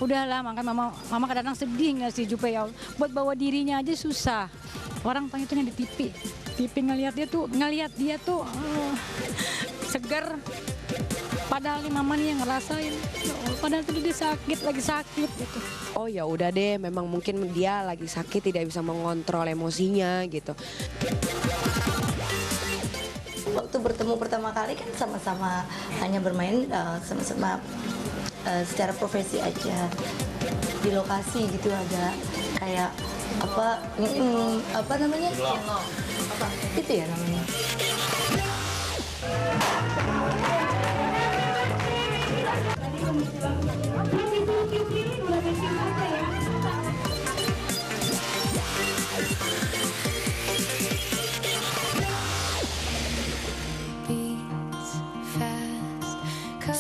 udahlah, makanya mama kadang-kadang sedih nggak sih Jupe ya. Buat bawa dirinya aja susah. Orang pangitnya di TV ngelihat dia tuh seger. Padahal nih mama nih yang ngerasain. Padahal tuh dia lagi sakit gitu. Oh ya udah deh, memang mungkin dia lagi sakit, tidak bisa mengontrol emosinya gitu. Waktu bertemu pertama kali kan sama-sama hanya bermain sama-sama secara profesi aja di lokasi gitu, ada kayak apa namanya? Itu ya namanya.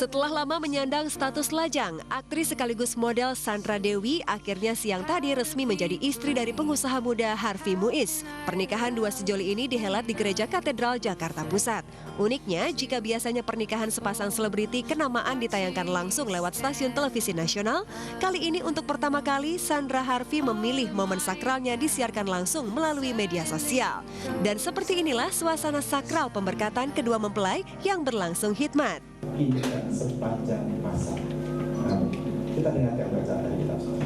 Setelah lama menyandang status lajang, aktris sekaligus model Sandra Dewi akhirnya siang tadi resmi menjadi istri dari pengusaha muda Harvey Muiz. Pernikahan dua sejoli ini dihelat di Gereja Katedral Jakarta Pusat. Uniknya, jika biasanya pernikahan sepasang selebriti kenamaan ditayangkan langsung lewat stasiun televisi nasional, kali ini untuk pertama kali Sandra Harvey memilih momen sakralnya disiarkan langsung melalui media sosial. Dan seperti inilah suasana sakral pemberkatan kedua mempelai yang berlangsung hikmat. Ingat sepanjang masa. Nah, kita dengarkan bacaan dari kitab suci.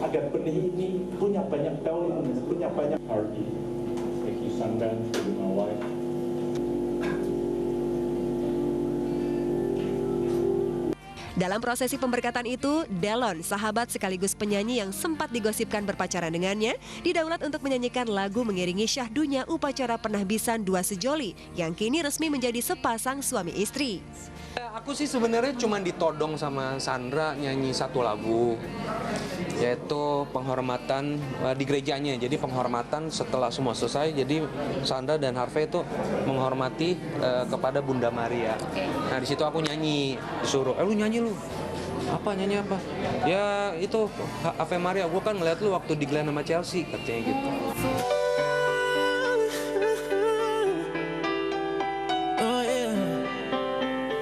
Agar benih ini punya banyak daun, punya banyak arti. Thank you, Sandra, to my wife. Dalam prosesi pemberkatan itu, Delon, sahabat sekaligus penyanyi yang sempat digosipkan berpacaran dengannya, didaulat untuk menyanyikan lagu mengiringi syahdunya upacara penahbisan dua sejoli yang kini resmi menjadi sepasang suami istri. Aku sih sebenarnya cuma ditodong sama Sandra nyanyi satu lagu, yaitu penghormatan di gerejanya. Jadi penghormatan setelah semua selesai, jadi Sandra dan Harvey itu menghormati kepada Bunda Maria. Nah di situ aku nyanyi, disuruh, lu nyanyi lu. Apa nyanyi apa? Ya itu Ave Maria, gue kan ngeliat lu waktu di Glenn sama Chelsea, katanya gitu.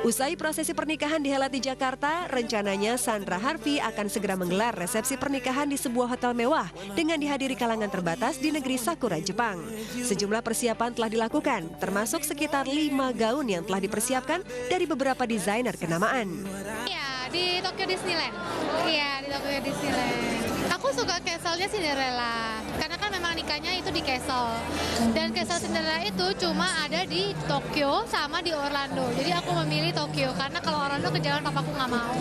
Usai prosesi pernikahan dihelat di Jakarta, rencananya Sandra Harvey akan segera menggelar resepsi pernikahan di sebuah hotel mewah dengan dihadiri kalangan terbatas di negeri Sakura, Jepang. Sejumlah persiapan telah dilakukan, termasuk sekitar 5 gaun yang telah dipersiapkan dari beberapa desainer kenamaan. Iya, di Tokyo Disneyland. Iya, di Tokyo Disneyland. Aku suka castle-nya Cinderella, karena kan memang nikahnya itu di castle. Dan castle Cinderella itu cuma ada di Tokyo sama di Orlando. Jadi aku memilih Tokyo, karena kalau Orlando ke jalan papaku nggak mau.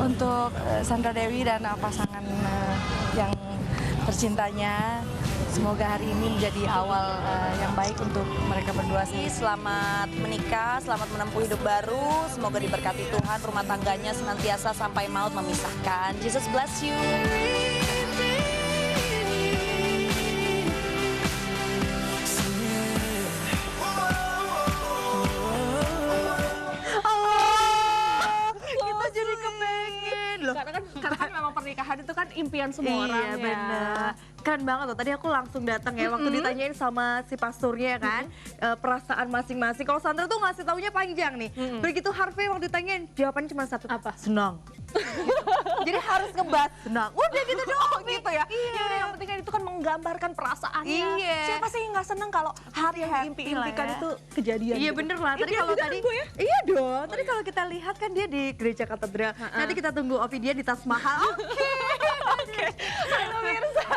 Untuk Sandra Dewi dan pasangan yang tercintanya, semoga hari ini menjadi awal yang baik untuk mereka berdua. Selamat menikah, selamat menempuh hidup baru. Semoga diberkati Tuhan, rumah tangganya senantiasa sampai maut memisahkan. Jesus bless you. Kita jadi kepengen loh. Karena kan memang pernikahan itu kan impian semua orang ya. Bener. Keren banget loh, tadi aku langsung datang ya waktu ditanyain sama si pasturnya kan, perasaan masing-masing. Kalau Sandra tuh ngasih taunya panjang nih. Begitu Harvey waktu ditanyain, jawabannya cuma satu. Apa? Senang. Jadi harus ngebahas senang. Udah gitu doang gitu ya. Iya, yang penting kan itu kan menggambarkan perasaannya. Iya. Siapa sih yang nggak seneng kalau hari yang diimpi-impikan ya. itu kejadian? Iya gitu. bener lah. Tadi Iya, kalau juga tadi, kan, Bu, ya? iya dong. Tadi kalau kita lihat kan dia di gereja katedral. Nanti kita tunggu Ovidia di Taj Mahal. Oke. Halo Mirsa.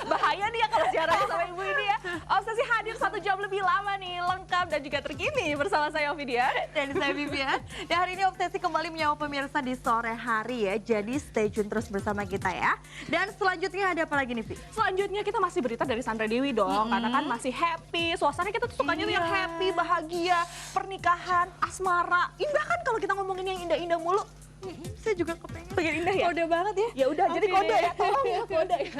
Bahaya nih ya kalau siarannya sama ibu ini ya. Obsesi hadir 1 jam lebih lama nih, lengkap dan juga terkini bersama saya Ovidia. Dan saya Vivian. Dan hari ini Obsesi kembali menyapa pemirsa di sore hari ya. Jadi stay tune terus bersama kita ya. Dan selanjutnya ada apa lagi nih Vi? Selanjutnya kita masih berita dari Sandra Dewi dong, karena kan masih happy. Suasana kita tuh sukanya tuh yang happy, bahagia, pernikahan, asmara. Indah kan kalau kita ngomongin yang indah-indah mulu. Saya juga kepengen. Pengen indah ya? Kode banget ya. Ya udah, jadi kode ya. Tolong ya, kode ya.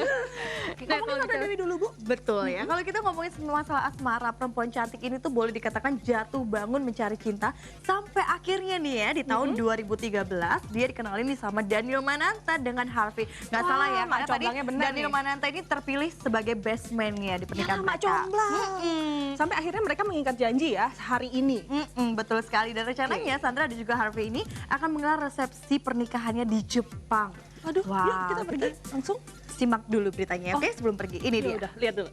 Nah, Ngomongin Sandra Dewi dulu, Bu. Betul ya. Kalau kita ngomongin masalah asmara, perempuan cantik ini tuh boleh dikatakan jatuh bangun mencari cinta sampai akhirnya nih ya di tahun 2013 dia dikenalin nih sama Daniel Mananta dengan Harvey. Nggak salah ya, Mak karena tadi Comblangnya bener Daniel nih. Mananta ini terpilih sebagai best man-nya di pernikahan Ya, Mak mereka. Comblang. Sampai akhirnya mereka mengikat janji ya hari ini. Betul sekali, dan rencananya Sandra dan juga Harvey ini akan menggelar resepsi pernikahannya di Jepang. Aduh, Wow, yuk kita pergi langsung. Simak dulu beritanya, oke? Sebelum pergi. Ini dia. Udah, lihat dulu.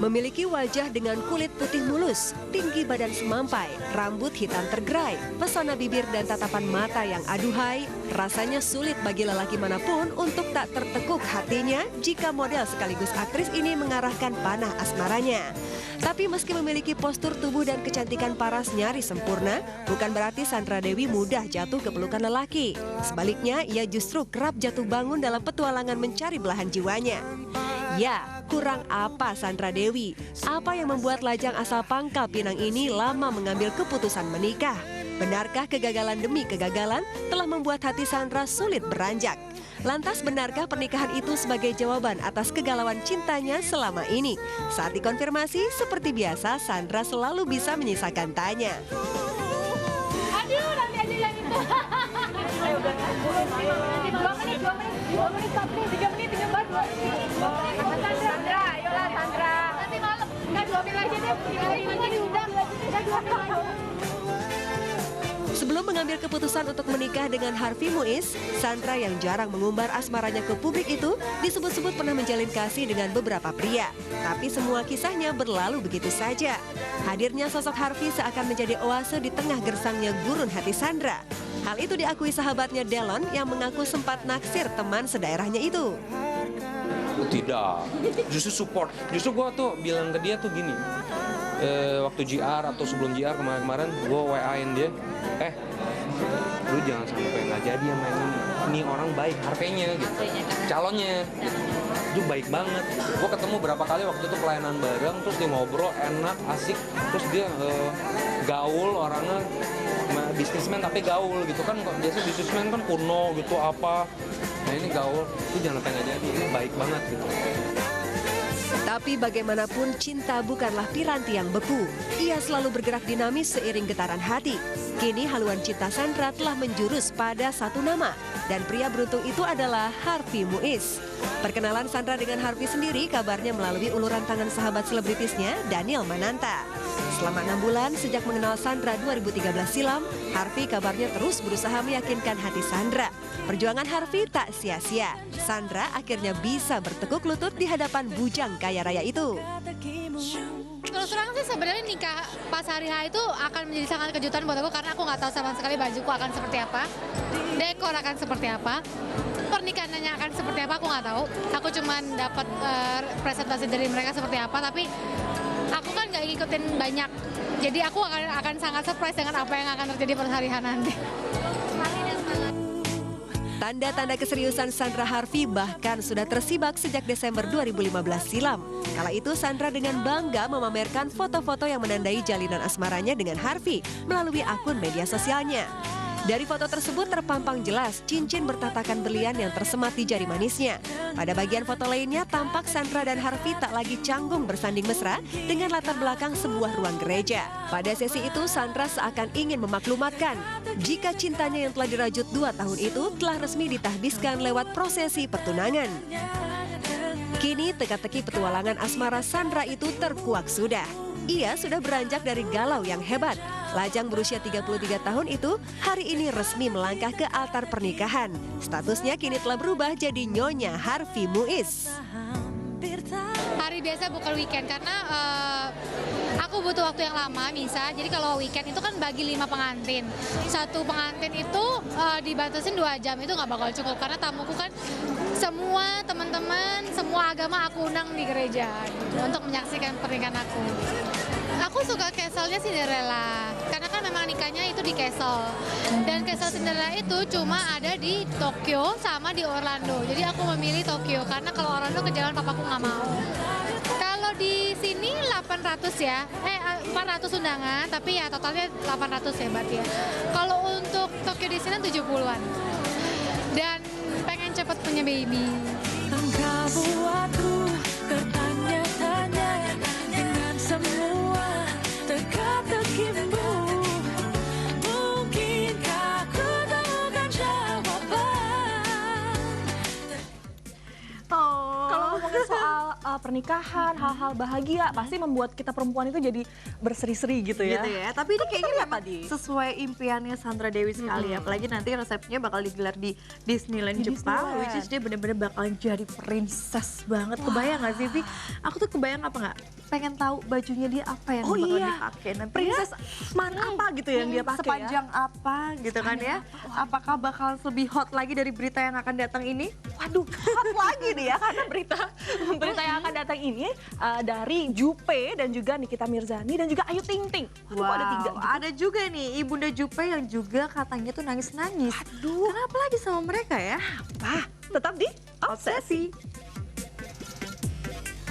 Memiliki wajah dengan kulit putih mulus, tinggi badan semampai, rambut hitam tergerai, pesona bibir dan tatapan mata yang aduhai, rasanya sulit bagi lelaki manapun untuk tak tertekuk hatinya jika model sekaligus aktris ini mengarahkan panah asmaranya. Tapi meski memiliki postur tubuh dan kecantikan paras nyaris sempurna, bukan berarti Sandra Dewi mudah jatuh ke pelukan lelaki. Sebaliknya, ia justru kerap jatuh bangun dalam petualangan mencari belahan jiwanya. Ya, kurang apa Sandra Dewi? Apa yang membuat lajang asal Pangkal Pinang ini lama mengambil keputusan menikah? Benarkah kegagalan demi kegagalan telah membuat hati Sandra sulit beranjak? Lantas benarkah pernikahan itu sebagai jawaban atas kegalauan cintanya selama ini? Saat dikonfirmasi, seperti biasa Sandra selalu bisa menyisakan tanya. Aduh, nanti aja yang itu. Ayo udah. 2 menit, 3 menit, 2 menit. Sandra, ayolah Sandra. Nanti malam, enggak 2 menit aja deh. 3 menit lagi diundang. Udah 2 menit lagi. Sebelum mengambil keputusan untuk menikah dengan Harvey Muiz, Sandra yang jarang mengumbar asmaranya ke publik itu disebut-sebut pernah menjalin kasih dengan beberapa pria. Tapi semua kisahnya berlalu begitu saja. Hadirnya sosok Harvey seakan menjadi oase di tengah gersangnya gurun hati Sandra. Hal itu diakui sahabatnya Delon yang mengaku sempat naksir teman sedaerahnya itu. Tidak, justru support. Justru gue tuh bilang ke dia tuh gini, waktu GR atau sebelum GR kemarin gue WA-in dia, lu jangan sampai nggak jadi sama ini orang baik, Harvey-nya gitu, calonnya itu baik banget. Gue ketemu berapa kali waktu itu pelayanan bareng, terus dia ngobrol enak, asik, terus dia gaul orangnya, bisnismen tapi gaul gitu kan, biasanya bisnismen kan kuno gitu apa. Nah ini gaul, itu jangan sampai nggak jadi, ini baik banget gitu. Tapi bagaimanapun cinta bukanlah piranti yang beku. Ia selalu bergerak dinamis seiring getaran hati. Kini haluan cinta Sandra telah menjurus pada satu nama. Dan pria beruntung itu adalah Harvey Muiz. Perkenalan Sandra dengan Harvey sendiri kabarnya melalui uluran tangan sahabat selebritisnya Daniel Mananta. Selama 6 bulan sejak mengenal Sandra 2013 silam, Harvey kabarnya terus berusaha meyakinkan hati Sandra. Perjuangan Harvey tak sia-sia. Sandra akhirnya bisa bertekuk lutut di hadapan bujang kaya raya itu. Terus terang sih sebenarnya nikah pas hari H itu akan menjadi sangat kejutan buat aku karena aku nggak tahu sama sekali bajuku akan seperti apa, dekor akan seperti apa, pernikahannya akan seperti apa aku nggak tahu. Aku cuman dapat presentasi dari mereka seperti apa, tapi aku kan nggak ngikutin banyak, jadi aku akan sangat surprise dengan apa yang akan terjadi pada hari H nanti. Tanda-tanda keseriusan Sandra Harvey bahkan sudah tersibak sejak Desember 2015 silam. Kala itu Sandra dengan bangga memamerkan foto-foto yang menandai jalinan asmaranya dengan Harvey melalui akun media sosialnya. Dari foto tersebut terpampang jelas cincin bertatakan berlian yang tersemat di jari manisnya. Pada bagian foto lainnya tampak Sandra dan Harvey tak lagi canggung bersanding mesra dengan latar belakang sebuah ruang gereja. Pada sesi itu Sandra seakan ingin memaklumatkan jika cintanya yang telah dirajut 2 tahun itu telah resmi ditahbiskan lewat prosesi pertunangan. Kini teka-teki petualangan asmara Sandra itu terkuak sudah. Ia sudah beranjak dari galau yang hebat. Lajang berusia 33 tahun itu hari ini resmi melangkah ke altar pernikahan. Statusnya kini telah berubah jadi Nyonya Harvey Muiz. Hari biasa bukan weekend karena aku butuh waktu yang lama Misa. Jadi kalau weekend itu kan bagi 5 pengantin. Satu pengantin itu dibatasin 2 jam, itu nggak bakal cukup karena tamuku kan semua teman-teman, semua agama aku undang di gereja gitu, untuk menyaksikan pernikahan aku. Aku suka castle-nya Cinderella karena kan memang nikahnya itu di castle. Dan castle Cinderella itu cuma ada di Tokyo sama di Orlando. Jadi aku memilih Tokyo karena kalau Orlando kejauhan papaku nggak mau. Kalau di sini 800 ya, 400 undangan, tapi ya totalnya 800 ya berarti ya. Kalau untuk Tokyo di sini 70-an. Dan pengen cepet punya baby. Engkau buatku bertanya-tanya dengan semua teka-tekimu. Mungkinkah ku temukan jawaban pernikahan, hal-hal bahagia pasti membuat kita perempuan itu jadi berseri-seri gitu ya. Gitu ya. Tapi ini kayaknya lihat memang tadi. sesuai impiannya Sandra Dewi sekali. Apalagi nanti resepsinya bakal digelar di Disneyland Jepang, which is dia bener-bener bakalan jadi princess banget. Kebayang gak sih, Vi? Aku tuh kebayang apa nggak? Pengen tahu bajunya dia apa yang Oh bakal iya. dipakai nanti. Princess mana apa gitu yang dia pakai ya? Sepanjang apa gitu kan ya? Apakah bakal lebih hot lagi dari berita yang akan datang ini? Waduh, hot lagi nih ya karena berita yang akan datang ini dari Jupe dan juga Nikita Mirzani dan juga Ayu Ting Ting. Waduh, kok ada 3 gitu. Ada juga nih Ibunda Jupe yang juga katanya tuh nangis-nangis. Aduh. Kenapa lagi sama mereka ya? Apa? Tetap di Obsesi.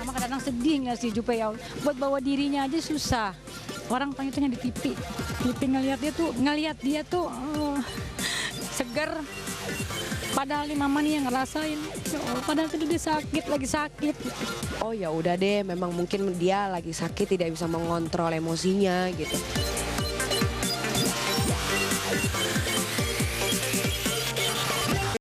Mama kadang-kadang sedih nggak sih Jupe ya, buat bawa dirinya aja susah. Orang panjutnya di TV ngelihat dia tuh seger. Padahal nih mama nih yang ngerasain, padahal tuh dia lagi sakit. Oh ya udah deh, memang mungkin dia lagi sakit tidak bisa mengontrol emosinya gitu.